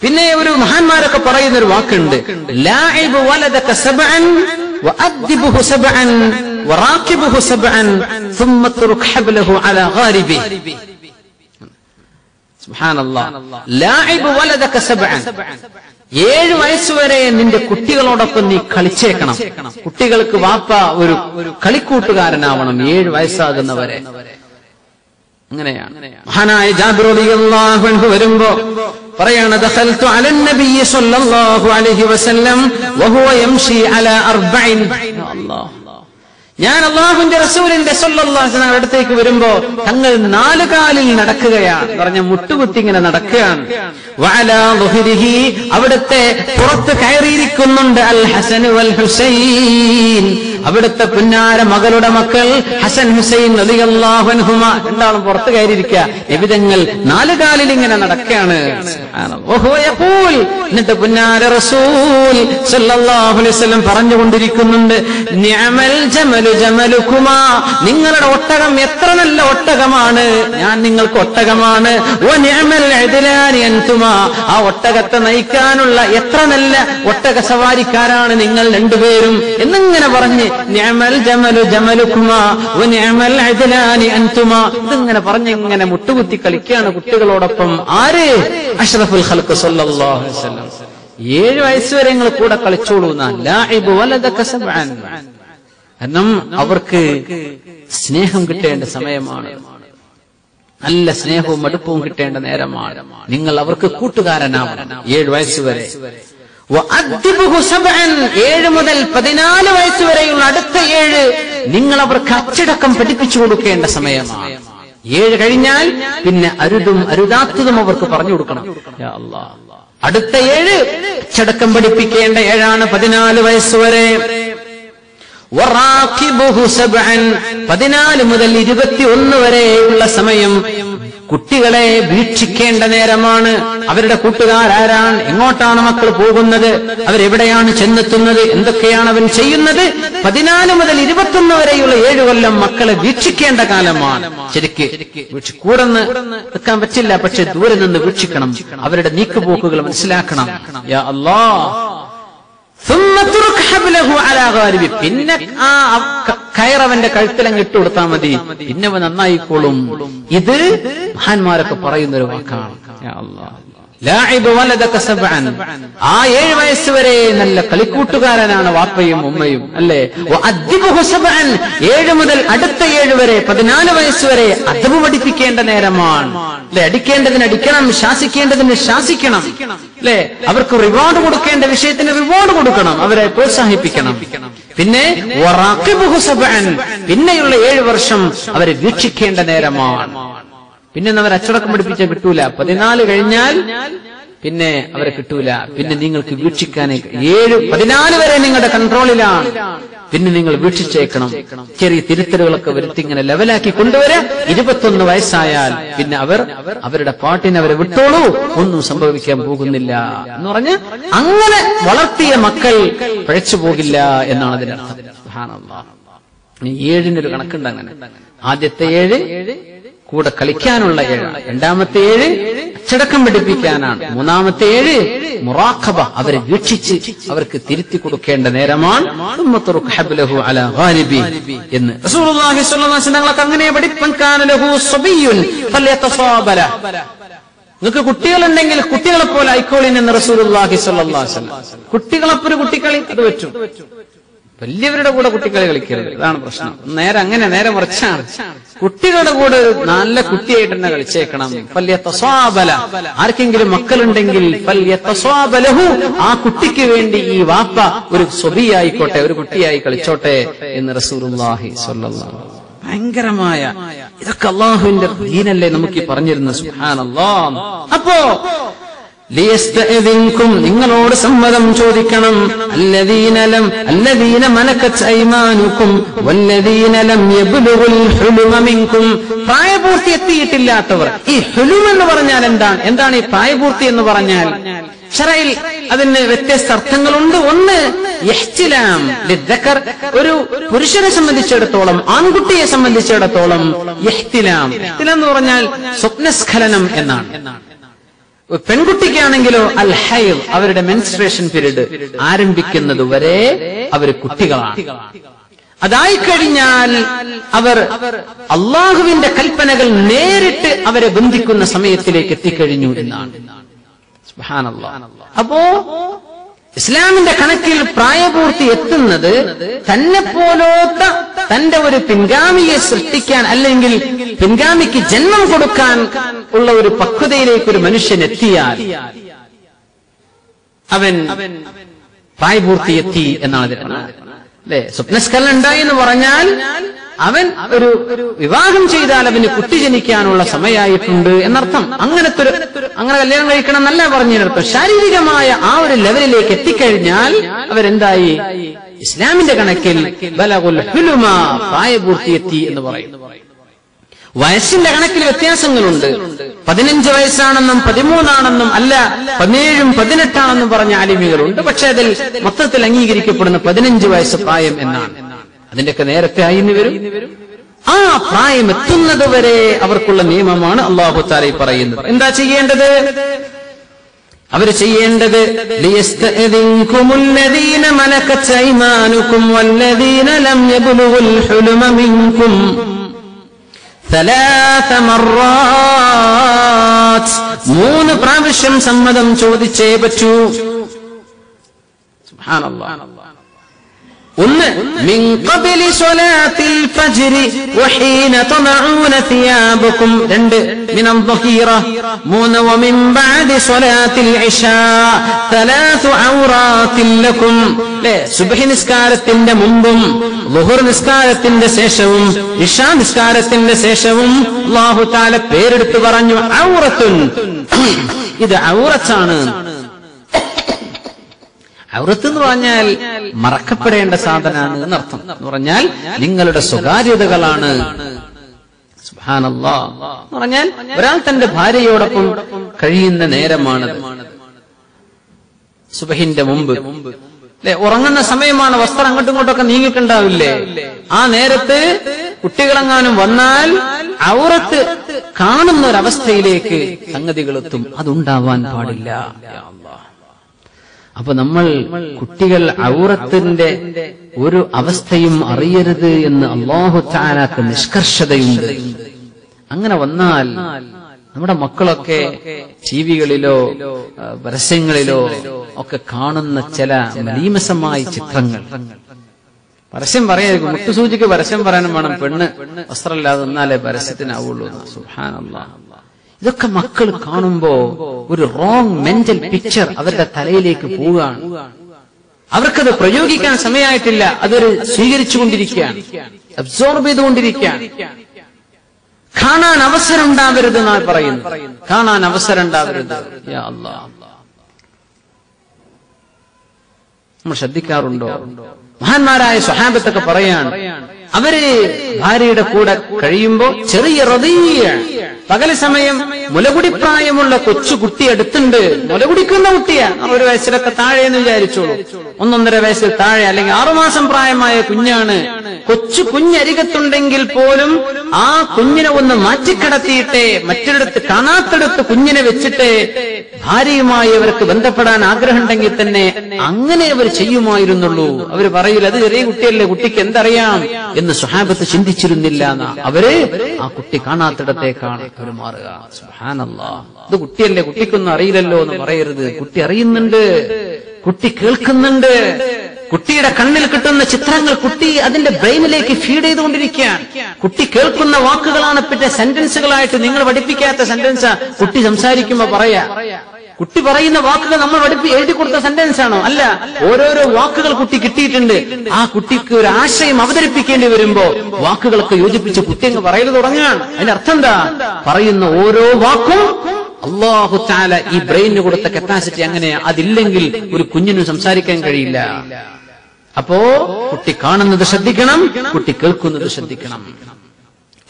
പിന്നെ ഒരു മഹാന്മാരൊക്കെ പറയുന്ന ഒരു വാക്കുണ്ട്, ലാഇബ് വലദക സബ്അൻ വഅദ്ദിബുഹു സബ്അൻ വറാഖിബുഹു സബ്അൻ ثم اترك حبله على غاربه. സുബ്ഹാനല്ലാഹ്. ലാഇബ് വലദക സബ്അൻ, 7 വയസ്സുവരെ നിന്റെ കുട്ടികളോടൊപ്പം നീ കളിച്ചേക്കണം. കുട്ടികൾക്ക് വാപ്പ ഒരു കളിക്കൂട്ടുകാരനാവണം 7 വയസ്സാകുന്നവരെ. അങ്ങനെയാണ്. മഹാനായ ജാബിർ റളിയല്ലാഹു അൻഹു വരുമ്പോ പറയാണ്, ദഖൽതു അലൻ നബിയ്യ സ്വല്ലല്ലാഹു അലൈഹി വസല്ലം വഹുവ യംശി അലാ 40. അല്ലാഹ്, ഞാൻ അല്ലാഹുവിന്റെ റസൂലിന്റെ സ്വല്ലല്ലാഹു അലൈഹി വസല്ലം അടുത്തേക്ക് വരുമ്പോ തങ്ങൾ 4 കാലിൽ നടക്കുകയാണ്, പറഞ്ഞ മുട്ടുകുത്തി ഇങ്ങനെ നടക്കുകയാണ്. വഅലാ ദുഹരിഹി, അവിടുത്തെ പുറത്ത് കയറിയിരിക്കുന്നുണ്ട് അൽ ഹസൻ വൽ ഹുസൈൻ, അവിടുത്തെ പുന്നാര മകളുടെ മക്കൾ ഹസൻ ഹുസൈൻ റളിയല്ലാഹു അൻഹുമാ, രണ്ടാളും പുറത്ത് കയറിയിരിക്കുക. നബിതങ്ങൾ 4 കാലിൽ ഇങ്ങനെ നടക്കുകയാണ്. എന്നിട്ട് പുന്നാര റസൂൽ സ്വല്ലല്ലാഹു അലൈഹി വസല്ലം പറഞ്ഞുകൊണ്ടിരിക്കുന്നുണ്ട്, നിഅമൽ ജമലു ജമലുകുമാ, നിങ്ങളുടെ ഒട്ടകം എത്ര നല്ല ഒട്ടകമാണ്, ഞാൻ നിങ്ങൾക്ക് ഒട്ടകമാണ്. വ നിഅമൽ അദ്ലാനി അൻതുമാ, ആ ഒട്ടകത്തെ നയിക്കാനുള്ള എത്ര നല്ല ഒട്ടക സവാരിക്കാരാണ് നിങ്ങൾ രണ്ടുപേരും എന്നിങ്ങനെ പറഞ്ഞ് നിഅമൽ ജമലു ജമലുകുമാ വ നിഅമൽ അദ്ലാനി അൻതുമാ, ഇതിങ്ങനെ പറഞ്ഞ് ഇങ്ങനെ മുട്ടുകുത്തി കളിക്കുകയാണ് കുട്ടികളോടൊപ്പം. ആര്? അഷ്റഫുൽ ഖൽഖ് സ്വല്ലല്ലാഹു അലൈഹി വസല്ലം. 7 വയസ്സുവരെ നിങ്ങൾ കൂടെ കളിച്ചോളൂ. ലാഇബ് വലദക സബ്അൻ, കാരണം അവർക്ക് സ്നേഹം കിട്ടേണ്ട സമയമാണ്, നല്ല സ്നേഹവും അടുപ്പവും കിട്ടേണ്ട നേരമാണ്. നിങ്ങൾ അവർക്ക് കൂട്ടുകാരനാവണം 7 വയസ്സുവരെ. 7 മുതൽ 14 വയസ്സുവരെയുള്ള അടുത്ത 7 നിങ്ങൾ അവർക്ക് അച്ചടക്കം പഠിപ്പിച്ചു കൊടുക്കേണ്ട സമയമാണ്. 7 കഴിഞ്ഞാൽ പിന്നെ അരുതും അരുതാത്തതും അവർക്ക് പറഞ്ഞു കൊടുക്കണം. യാ അല്ലാഹ്, അടുത്ത 7 അച്ചടക്കം പഠിപ്പിക്കേണ്ട 7 14 വയസ്സുവരെ. 14 മുതൽ 21 വരെയുള്ള സമയം കുട്ടികളെ വീക്ഷിക്കേണ്ട നേരമാണ്. അവരുടെ കൂട്ടുകാരാരാണ്, എങ്ങോട്ടാണ് മക്കൾ പോകുന്നത്, അവരെവിടെയാണ് ചെന്നെത്തുന്നത്, എന്തൊക്കെയാണ് അവൻ ചെയ്യുന്നത്. 14 മുതൽ 21 വരെയുള്ള 7 കൊല്ലം മക്കളെ വീക്ഷിക്കേണ്ട കാലമാണ്. ശരിക്ക് കൂടെ നിൽക്കാൻ പറ്റില്ല, പക്ഷെ ദൂരെ നിന്ന് വീക്ഷിക്കണം, അവരുടെ നീക്കുപോക്കുകൾ മനസ്സിലാക്കണം. യാ അല്ലാഹ്. പിന്നെ ആ കയറവന്റെ കഴുത്തിലങ്ങ് ഇട്ട് കൊടുത്താൽ മതി, പിന്നെ അവ നന്നായിക്കോളും. ഇത് മഹാന്മാരൊക്കെ പറയുന്നൊരു വാക്കാണ്. ലാഇബ് വലദക സബ്അൻ, ആ 7 വയസ്സുവരെ നല്ല കളിക്കൂട്ടുകാരനാണ് വാപ്പയും ഉമ്മയും, അല്ലേ. വഅദ്ദിബുഹു സബ്അൻ, 7 മുതൽ അടുത്ത 7 വരെ 14 വയസ്സുവരെ അദബ് പഠിപ്പിക്കേണ്ട നേരമാണ്, അല്ലെ. അടിക്കേണ്ടതിന് അടിക്കണം, ശാസിക്കേണ്ടതിന് ശാസിക്കണം, അല്ലെ. അവർക്ക് റിവാർഡ് കൊടുക്കേണ്ട വിഷയത്തിന് റിവാർഡ് കൊടുക്കണം, അവരെ പ്രോത്സാഹിപ്പിക്കണം. പിന്നെ വറാഖിബുഹു സബ്അൻ, പിന്നെയുള്ള 7 വർഷം അവരെ വീക്ഷിക്കേണ്ട നേരമാണ്. പിന്നെ അവർ അച്ചടക്കം പഠിപ്പിച്ചാൽ കിട്ടൂല. 14 കഴിഞ്ഞാൽ പിന്നെ അവരെ കിട്ടൂല. പിന്നെ നിങ്ങൾക്ക് വീക്ഷിക്കാനേ 14 വരെ നിങ്ങളുടെ കൺട്രോളിലാണ്, പിന്നെ നിങ്ങൾ വീക്ഷിച്ചേക്കണം. ചെറിയ തിരുത്തലുകളൊക്കെ വരുത്തി ഇങ്ങനെ ലെവലാക്കി കൊണ്ടുവരാം. 21 വയസ്സായാൽ പിന്നെ അവരുടെ പാട്ടിനെ അവരെ വിട്ടോളൂ, ഒന്നും സംഭവിക്കാൻ പോകുന്നില്ല എന്ന് പറഞ്ഞ് അങ്ങനെ വളർത്തിയ മക്കൾ പഴച്ചു പോകില്ല എന്നാണ് അതിനർത്ഥം. സുബ്ഹാനല്ലാഹ്. 7-നൊരു കണക്കുണ്ട്. അങ്ങനെ ആദ്യത്തെ 7 കൂടെ കളിക്കാനുള്ള 7, രണ്ടാമത്തെ 7 അച്ചടക്കം പഠിപ്പിക്കാനാണ്, മൂന്നാമത്തെ 7 മുറാഖബ, അവരെ വീക്ഷിച്ച് അവർക്ക് തിരുത്തി കൊടുക്കേണ്ട നേരമാണ്. എന്ന് റസൂലുള്ളാഹി സ്വല്ലല്ലാഹു അലൈഹി വസല്ലം അങ്ങനെ പഠിപ്പൻ കാന ലഹു സബിയ്യുൻ ഫല്യതസാബല, നിങ്ങൾക്ക് കുട്ടികളുണ്ടെങ്കിൽ കുട്ടികളെ പോലെ ആയിക്കോളിൻ എന്ന് റസൂലുള്ളാഹി സ്വല്ലല്ലാഹു അലൈഹി വസല്ലം. കുട്ടികളെപ്പൊരു കുട്ടിക്കളി അത് പറ്റും, വലിയവരുടെ കൂടെ കുട്ടികളെ കളിക്കരുത്, ഇതാണ് പ്രശ്നം. നേരെ മറിച്ചാണ്. കുട്ടികളുടെ കൂടെ നല്ല കുട്ടിയായിട്ട് തന്നെ കളിച്ചേക്കണം. ഫല്യതസാബല, ആർക്കെങ്കിലും മക്കളുണ്ടെങ്കിൽ ഫല്യതസാബലഹു, ആ കുട്ടിക്ക് വേണ്ടി ഈ വാപ്പ ഒരു സ്വബിയായിക്കോട്ടെ, ഒരു കുട്ടിയായി കളിച്ചോട്ടെ എന്ന് റസൂലുള്ളാഹി സ്വല്ലല്ലാഹു അലൈഹി വസല്ലം. ഭയങ്കരമായ ഇതൊക്കെ അല്ലാഹുവിന്റെ ദീനല്ലേ നമുക്ക് പറഞ്ഞിരുന്നത്. സുബ്ഹാനല്ലാഹ്. അപ്പോ ലിയസ്തഅദിൻകും, നിങ്ങളോട് സമ്മതം ചോദിക്കണം. അല്ലദീന മലക്കത് അയ്മാനുകും വല്ലദീന ലം യബ്ലുഗുൽ ഹുലുമ മിൻകും, പ്രായപൂർത്തി എത്തിയിട്ടില്ലാത്തവർ. ഈ ഹുലും എന്ന് പറഞ്ഞാൽ എന്താണ് ഈ പ്രായപൂർത്തി എന്ന് പറഞ്ഞാൽ? ശറഇൽ അതിന് വ്യത്യസ്ത അർത്ഥങ്ങളുണ്ട്. ഒന്ന് ഇഹ്തിലാം ലിദ്ദക്കർ, ഒരു പുരുഷനെ സംബന്ധിച്ചിടത്തോളം, ആൺകുട്ടിയെ സംബന്ധിച്ചിടത്തോളം ഇഹ്തിലാം എന്ന് പറഞ്ഞാൽ സ്വപ്നസ്ഖലനം എന്നാണ്. പെൺകുട്ടിക്കാണെങ്കിലോ അൽ ഹൈദ്, അവരുടെ മെൻസ്ട്രേഷൻ പീരീഡ് ആരംഭിക്കുന്നത് വരെ അവർ കുട്ടികളാണ്. അതായിക്കഴിഞ്ഞാൽ അവർ അള്ളാഹുവിന്റെ കൽപ്പനകൾ നേരിട്ട് അവരെ ബന്ധിക്കുന്ന സമയത്തിലേക്ക് എത്തിക്കഴിഞ്ഞു എന്നാണ്. സുബ്ഹാനല്ലാഹ്. അപ്പോ ഇസ്ലാമിന്റെ കണക്കിൽ പ്രായപൂർത്തി എത്തുന്നത് തന്നെ പോലോത്ത തന്റെ ഒരു പിൻഗാമിയെ സൃഷ്ടിക്കാൻ അല്ലെങ്കിൽ പിൻഗാമിക്ക് ജന്മം കൊടുക്കാൻ ഉള്ള ഒരു പക്വതയിലേക്ക് ഒരു മനുഷ്യൻ എത്തിയാൽ അവൻ പ്രായപൂർത്തി എത്തി എന്നാണ് ഇതിന് അല്ലെ. സ്വപ്നസ്ഖലനം ഉണ്ടായി എന്ന് പറഞ്ഞാൽ അവൻ ഒരു വിവാഹം ചെയ്താൽ അവന് കുട്ടി ജനിക്കാനുള്ള സമയമായിട്ടുണ്ട് എന്നർത്ഥം. അങ്ങനെ കല്യാണം കഴിക്കണം എന്നല്ല പറഞ്ഞതിനർത്ഥം. ശാരീരികമായ ആ ഒരു ലെവലിലേക്ക് എത്തിക്കഴിഞ്ഞാൽ അവരെന്തായി? ഇസ്ലാമിന്റെ കണക്കിൽ ബലഗുൽ ഹുലുമ, പ്രായപൂർത്തിയെത്തി എന്ന് പറയും. വയസ്സിന്റെ കണക്കിൽ വ്യത്യാസങ്ങളുണ്ട്. 15 വയസ്സാണെന്നും 13 അല്ല 17 18 പറഞ്ഞ ആലിമികളുണ്ട്. പക്ഷെ അതിൽ മൊത്തത്തിൽ അംഗീകരിക്കപ്പെടുന്ന 15 വയസ്സ് പ്രായം എന്നാണ്. അതിന്റെയൊക്കെ നേരത്തെ ആയിന്ന് വരും. ആ പ്രായം എത്തുന്നത് വരെ അവർക്കുള്ള നിയമമാണ് അല്ലാഹു തആല പറയുന്നത്. എന്താ ചെയ്യേണ്ടത്? അവർ ചെയ്യേണ്ടത് ലിയസ്തഅദിൻകുമുല്ലദീന മലകത് അയ്മാനുകും വല്ലദീന ലം യബ്ലുഗുൽ ഹുലുമ മിൻകും ثلاث مرات, 3 പ്രാവശ്യം സമ്മതം ചോദിച്ചേ പറ്റൂ. സുബ്ഹാനല്ലാഹ്. 1 മിൻ ഖബ്ലി സ്വലാത്തിൽ ഫജ്രി വഹീന തമഊന സിയാബകും. 2 മിൻ അദ്ദഹീറ. 3 വമിൻ ബഅദി സ്വലാത്തിൽ ഇശാ 3 ഔറാത്തിൽ ലക്കും. സുബ്ഹി നിസ്കാരത്തിന്റെ മുമ്പും ളുഹർ നിസ്കാരത്തിന്റെ ശേഷവും ഇശാ നിസ്കാരത്തിന്റെ ശേഷവും അല്ലാഹു തആല പേരെടുത്ത് പറഞ്ഞു ഔറത്തുൻ, ഇത് ഔറത്താണ്. ഔറത്ത് എന്ന് പറഞ്ഞാൽ മറക്കപ്പെടേണ്ട സാധനമാണ് എന്നർത്ഥം. എന്ന് പറഞ്ഞാൽ നിങ്ങളുടെ സ്വകാര്യതകളാണ്. സുബ്ഹാനല്ലാഹ്. എന്ന് പറഞ്ഞാൽ ഒരാൾ തന്റെ ഭാര്യയോടൊപ്പം കഴിയുന്ന നേരമാണത്. സുബഹിന്റെ മുമ്പ് ഉറങ്ങുന്ന സമയമാണ്. വസ്ത്രം അങ്ങോട്ടും ഇങ്ങോട്ടൊക്കെ നീങ്ങിയിട്ടുണ്ടാവില്ലേ? ആ നേരത്ത് കുട്ടികളെങ്ങാനും വന്നാൽ ഔറത്ത് കാണുന്ന ഒരവസ്ഥയിലേക്ക് സംഗതികളെത്തും. അതുണ്ടാവാൻ പാടില്ല. അപ്പൊ നമ്മൾ കുട്ടികൾ ഔറത്തിന്റെ ഒരു അവസ്ഥയും അറിയരുത് എന്ന് അല്ലാഹു തആലക്ക് നിഷ്കർഷതയുണ്ട്. അങ്ങനെ വന്നാൽ നമ്മുടെ മക്കളൊക്കെ ടിവികളിലോ പരസ്യങ്ങളിലോ ഒക്കെ കാണുന്ന ചില മലീമസമായ ചിത്രങ്ങൾ. പരസ്യം പറയായിരിക്കും, മുട്ടുസൂചിക്ക് പരസ്യം പറയാനും വേണം, പെണ്ണ് വസ്ത്രമില്ലാതെ നിന്നാലേ പരസ്യത്തിനാവുള്ളൂ. സുബ്ഹാനല്ലാഹ്. ഇതൊക്കെ മക്കൾ കാണുമ്പോ ഒരു റോങ് മെന്റൽ പിക്ചർ അവരുടെ തലയിലേക്ക് പോവുകയാണ്. അവർക്കത് പ്രയോഗിക്കാൻ സമയമായിട്ടില്ല. അതൊരു സ്വീകരിച്ചുകൊണ്ടിരിക്കുകയാണ്, അബ്സോർബ് ചെയ്തുകൊണ്ടിരിക്കുകയാണ്. കാണാൻ അവസരം ഉണ്ടാവരുത് എന്നാണ് പറയുന്നത്. കാണാൻ അവസരം ഉണ്ടാവരുത്. യാ അല്ലാഹ്, നമ്മൾ ശ്രദ്ധിക്കാറുണ്ടോ? മഹാന്മാരായ സ്വഹാബത്തൊക്കെ പറയാണ്, അവര് ഭാര്യയുടെ കൂടെ കഴിയുമ്പോ ചെറിയ റദീയ, പകൽ സമയം മുലകുടിപ്രായമുള്ള കൊച്ചുകുട്ടി അടുത്തുണ്ട്. മുലകുടിക്കുന്ന കുട്ടിയാ, 1 വയസ്സിലൊക്കെ താഴെ എന്ന് വിചാരിച്ചോളൂ. 1-1.5 വയസ്സിൽ താഴെ, അല്ലെങ്കിൽ 6 മാസം പ്രായമായ കുഞ്ഞാണ്. കൊച്ചു കുഞ്ഞരികത്തുണ്ടെങ്കിൽ പോലും ആ കുഞ്ഞിനെ ഒന്ന് മാറ്റിക്കടത്തിയിട്ട് മറ്റൊരിടത്ത് കാണാത്തടത്ത് കുഞ്ഞിനെ വെച്ചിട്ട് ഭാര്യയുമായി അവർക്ക് ബന്ധപ്പെടാൻ ആഗ്രഹമുണ്ടെങ്കിൽ തന്നെ അങ്ങനെ അവർ ചെയ്യുമായിരുന്നുള്ളൂ. അവർ പറയില്ല, അത് ചെറിയ കുട്ടിയല്ലേ, കുട്ടിക്ക് എന്തറിയാം എന്ന് സ്വഹാബത്ത് ചിന്തിച്ചിരുന്നില്ല. അവര് ആ കുട്ടി കാണാത്തിടത്തേക്കാണ് അവർ മാറുക. സുബ്ഹാനല്ലാഹ്. ഇത് കുട്ടിയല്ലേ, കുട്ടിക്കൊന്നും അറിയില്ലല്ലോ എന്ന് പറയരുത്. കുട്ടി അറിയുന്നുണ്ട്, കുട്ടി കേൾക്കുന്നുണ്ട്. കുട്ടിയുടെ കണ്ണിൽ കിട്ടുന്ന ചിത്രങ്ങൾ കുട്ടി അതിന്റെ ബ്രെയിനിലേക്ക് ഫീഡ് ചെയ്തുകൊണ്ടിരിക്കുകയാണ്. കുട്ടി കേൾക്കുന്ന വാക്കുകളാണ് പിന്നെ സെന്റൻസുകളായിട്ട്. നിങ്ങൾ പഠിപ്പിക്കാത്ത സെന്റൻസാ കുട്ടി സംസാരിക്കുമ്പോ പറയാ. കുട്ടി പറയുന്ന വാക്കുകൾ നമ്മൾ എഴുതി കൊടുത്ത സെന്റൻസ് ആണോ? അല്ല, ഓരോരോ വാക്കുകൾ കുട്ടി കിട്ടിയിട്ടുണ്ട്. ആ കുട്ടിക്ക് ഒരു ആശയം അവതരിപ്പിക്കേണ്ടി വരുമ്പോ വാക്കുകളൊക്കെ യോജിപ്പിച്ച് കുട്ടി അങ്ങ് പറയൽ തുടങ്ങുകയാണ്. അതിന്റെ അർത്ഥം എന്താ? പറയുന്ന ഓരോ വാക്കും അല്ലാഹു തആല ഈ ബ്രെയിനിന് കൊടുത്ത കപ്പാസിറ്റി അങ്ങനെയാ. അതില്ലെങ്കിൽ ഒരു കുഞ്ഞിനും സംസാരിക്കാൻ കഴിയില്ല. അപ്പോ കുട്ടി കാണുന്നത് ശ്രദ്ധിക്കണം, കുട്ടി കേൾക്കുന്നത് ശ്രദ്ധിക്കണം.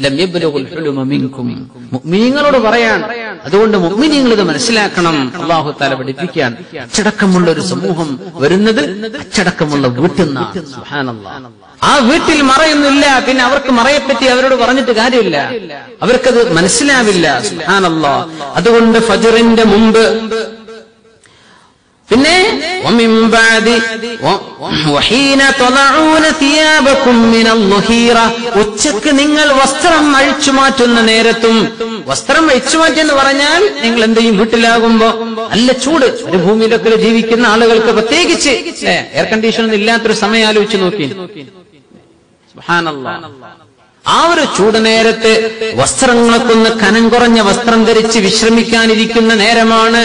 ലം യബ്ലുഗുൽ ഹുലുമ മിൻകും, മുഅ്മിനീങ്ങളോട് പറയാൻ. അതുകൊണ്ട് മുഅ്മിനീങ്ങൾ ഇത് മനസ്സിലാക്കണം. അല്ലാഹു തആല പഠിപ്പിക്കാൻ, അച്ചടക്കമുള്ള ഒരു സമൂഹം വരുന്നത് അച്ചടക്കമുള്ള വീട്ടിൽ നിന്നാണ്. സുബ്ഹാനല്ലാഹ്. ആ വീട്ടിൽ മറയൊന്നുമില്ല. പിന്നെ അവർക്ക് മറയെപ്പറ്റി അവരോട് പറഞ്ഞിട്ട് കാര്യമില്ല, അവർക്കത് മനസ്സിലാവില്ല. സുബ്ഹാനല്ലാഹ്. അതുകൊണ്ട് ഫജ്റിന്റെ മുമ്പ്, പിന്നെ ഉച്ചക്ക് നിങ്ങൾ വസ്ത്രം അഴിച്ചു മാറ്റുന്ന നേരത്തും. വസ്ത്രം അഴിച്ചു മാറ്റിയെന്ന് പറഞ്ഞാൽ നിങ്ങൾ എന്തെയും വീട്ടിലാകുമ്പോ നല്ല ചൂട്, ഒരു ഭൂമിയിലൊക്കെ ജീവിക്കുന്ന ആളുകൾക്ക് പ്രത്യേകിച്ച് എയർ കണ്ടീഷൻ ഒന്നും ഇല്ലാത്തൊരു സമയം ആലോചിച്ച് നോക്കി. സുബ്ഹാനല്ലാഹ്. ആ ഒരു ചൂട് നേരത്ത് വസ്ത്രങ്ങളൊക്കെ ഒന്ന് കനം കുറഞ്ഞ വസ്ത്രം ധരിച്ച് വിശ്രമിക്കാനിരിക്കുന്ന നേരമാണ്.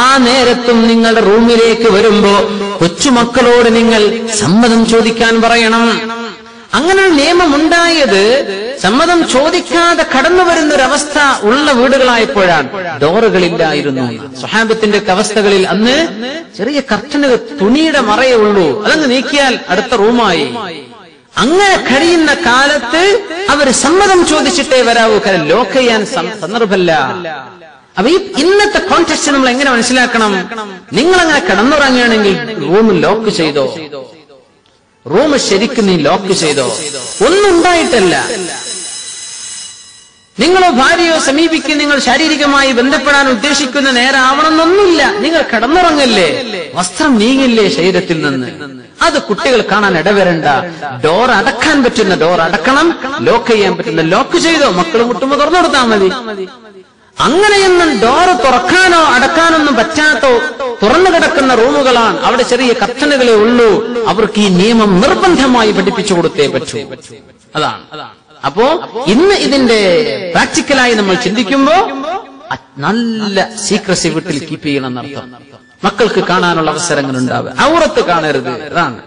ആ നേരത്തും നിങ്ങളുടെ റൂമിലേക്ക് വരുമ്പോ കൊച്ചുമക്കളോട് നിങ്ങൾ സമ്മതം ചോദിക്കാൻ പറയണം. അങ്ങനെ ഒരു നിയമമുണ്ടായത് സമ്മതം ചോദിക്കാതെ കടന്നു വരുന്നൊരവസ്ഥ ഉള്ള വീടുകളായപ്പോഴാണ്. ഡോറുകളില്ലായിരുന്നു. സ്വഹാബത്തിന്റെ അവസ്ഥകളിൽ അന്ന് ചെറിയ കർട്ടനുകൾ, തുണിയുടെ മറയേ ഉള്ളൂ, അതങ്ങ് നീക്കിയാൽ അടുത്ത റൂമായി. അങ്ങനെ കഴിയുന്ന കാലത്ത് അവർ സമ്മതം ചോദിച്ചിട്ടേ വരാവൂ. കാരണം ലോക്ക് ചെയ്യാൻ സന്ദർഭമല്ല. അപ്പൊ ഈ ഇന്നത്തെ കോൺടെക്സ്റ്റ് നമ്മൾ എങ്ങനെ മനസ്സിലാക്കണം? നിങ്ങൾ അങ്ങനെ കിടന്നുറങ്ങുകയാണെങ്കിൽ റൂം ലോക്ക് ചെയ്തോ, റൂം ശരിക്കും നീ ലോക്ക് ചെയ്തോ, ഒന്നും ഉണ്ടായിട്ടല്ല. നിങ്ങളോ ഭാര്യയോ സമീപിക്കും, നിങ്ങൾ ശാരീരികമായി ബന്ധപ്പെടാൻ ഉദ്ദേശിക്കുന്ന നേരം ആവണമെന്നൊന്നുമില്ല. നിങ്ങൾ കിടന്നുറങ്ങല്ലേ, വസ്ത്രം നീങ്ങില്ലേ ശരീരത്തിൽ നിന്ന്, അത് കുട്ടികൾ കാണാൻ ഇടവരണ്ട. ഡോർ അടക്കാൻ പറ്റുന്ന ഡോർ അടക്കണം, ലോക്ക് ചെയ്യാൻ പറ്റുന്ന ലോക്ക് ചെയ്തോ, മക്കൾ മുട്ടുമ്പോ തുറന്നു കൊടുത്താൽ മതി. അങ്ങനെയൊന്നും ഡോറ് തുറക്കാനോ അടക്കാനൊന്നും പറ്റാത്തോ തുറന്നു കിടക്കുന്ന റൂമുകളാണ്. അവിടെ ചെറിയ കർട്ടനുകളെ ഉള്ളൂ. അവർക്ക് ഈ നിയമം നിർബന്ധമായി പഠിപ്പിച്ചു കൊടുത്തേ പറ്റൂ. അതാണ്. അപ്പോ ഇന്ന് ഇതിന്റെ പ്രാക്ടിക്കലായി നമ്മൾ ചിന്തിക്കുമ്പോ നല്ല സീക്രസി വീട്ടിൽ കീപ്പ് ചെയ്യണം എന്നർത്ഥം. മക്കൾക്ക് കാണാനുള്ള അവസരങ്ങൾ ഉണ്ടാവുക, ഔറത്ത് കാണരുത്. അതാണ്.